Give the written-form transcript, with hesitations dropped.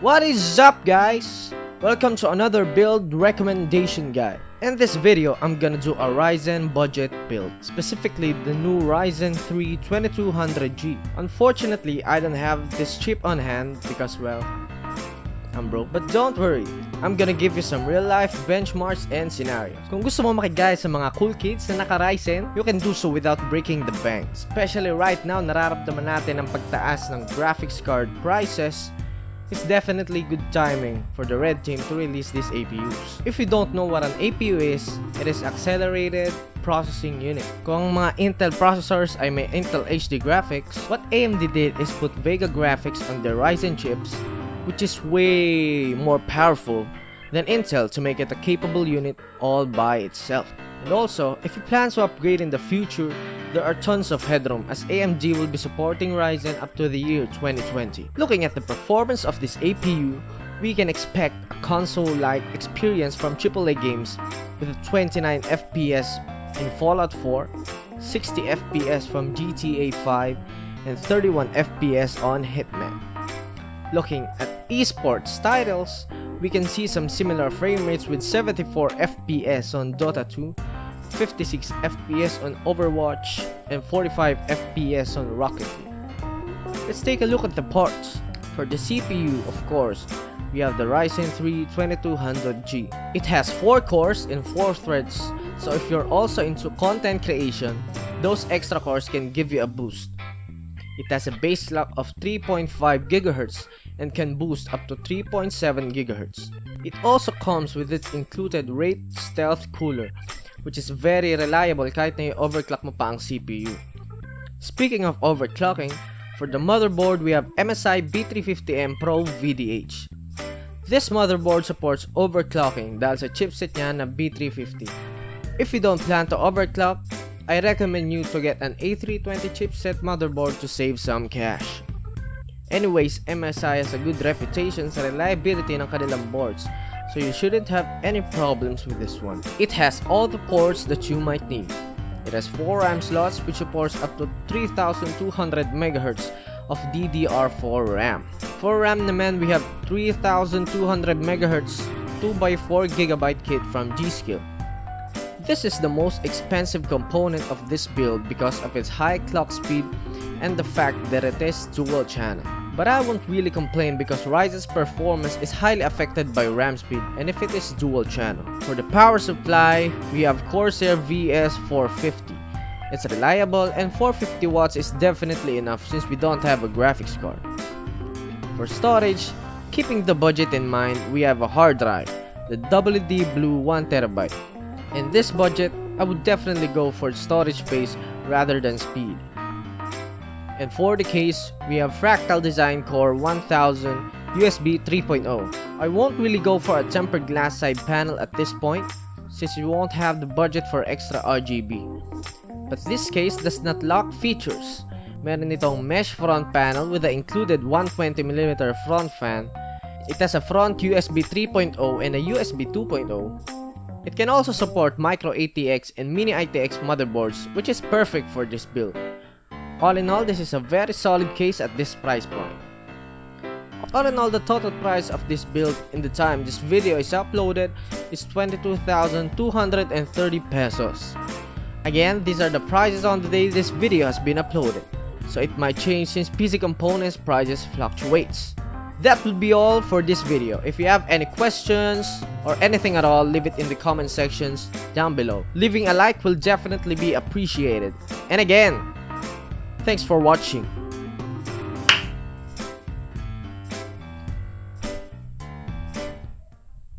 What is up, guys? Welcome to another build recommendation guide. In this video, I'm gonna do a Ryzen budget build, specifically the new Ryzen 3 2200G. Unfortunately, I don't have this chip on hand because, well, I'm broke. But don't worry, I'm gonna give you some real-life benchmarks and scenarios. Kung gusto mo makigaya sa mga cool kids na naka-Ryzen, you can do so without breaking the bank. Especially right now, nararamdaman natin ang pagtaas ng graphics card prices. It's definitely good timing for the red team to release these APUs. If you don't know what an APU is, it is Accelerated Processing Unit. Kung ang mga Intel processors ay may Intel HD graphics, what AMD did is put Vega graphics on their Ryzen chips, which is way more powerful than Intel to make it a capable unit all by itself. And also, if you plan to upgrade in the future, there are tons of headroom as AMD will be supporting Ryzen up to the year 2020. Looking at the performance of this APU, we can expect a console-like experience from AAA games with 29 FPS in Fallout 4, 60 FPS from GTA 5, and 31 FPS on Hitman. Looking at esports titles, we can see some similar frame rates with 74 FPS on Dota 2, 56 FPS on Overwatch, and 45 FPS on Rocket League. Let's take a look at the parts. For the CPU, of course, we have the Ryzen 3 2200G. It has 4 cores and 4 threads, so if you're also into content creation, those extra cores can give you a boost. It has a base clock of 3.5 GHz and can boost up to 3.7 GHz. It also comes with its included Wraith Stealth Cooler, which is very reliable kahit na i-overclock mo pa ang CPU. Speaking of overclocking, for the motherboard we have MSI B350M Pro VDH. This motherboard supports overclocking dahil sa chipset niya na B350. If you don't plan to overclock, I recommend you to get an A320 chipset motherboard to save some cash. Anyways, MSI has a good reputation sa reliability ng kanilang boards, so you shouldn't have any problems with this one. It has all the ports that you might need. It has 4 RAM slots which supports up to 3200 MHz of DDR4 RAM. For RAM naman, we have 3200 MHz 2x4GB kit from G-Skill. This is the most expensive component of this build because of its high clock speed and the fact that it is dual channel. But I won't really complain because Ryzen's performance is highly affected by RAM speed and if it is dual channel. For the power supply, we have Corsair VS450. It's reliable and 450 watts is definitely enough since we don't have a graphics card. For storage, keeping the budget in mind, we have a hard drive, the WD Blue 1TB. In this budget, I would definitely go for storage space rather than speed. And for the case, we have Fractal Design Core 1000 USB 3.0. I won't really go for a tempered glass side panel at this point, since you won't have the budget for extra RGB. But this case does not lack features. Meron itong mesh front panel with the included 120mm front fan. It has a front USB 3.0 and a USB 2.0. It can also support micro ATX and mini ITX motherboards, which is perfect for this build. All in all, this is a very solid case at this price point. All in all, the total price of this build in the time this video is uploaded is 22,230 pesos. Again, these are the prices on the day this video has been uploaded, so it might change since PC components prices fluctuates. That will be all for this video. If you have any questions or anything at all, leave it in the comment sections down below. Leaving a like will definitely be appreciated. And again, thanks for watching.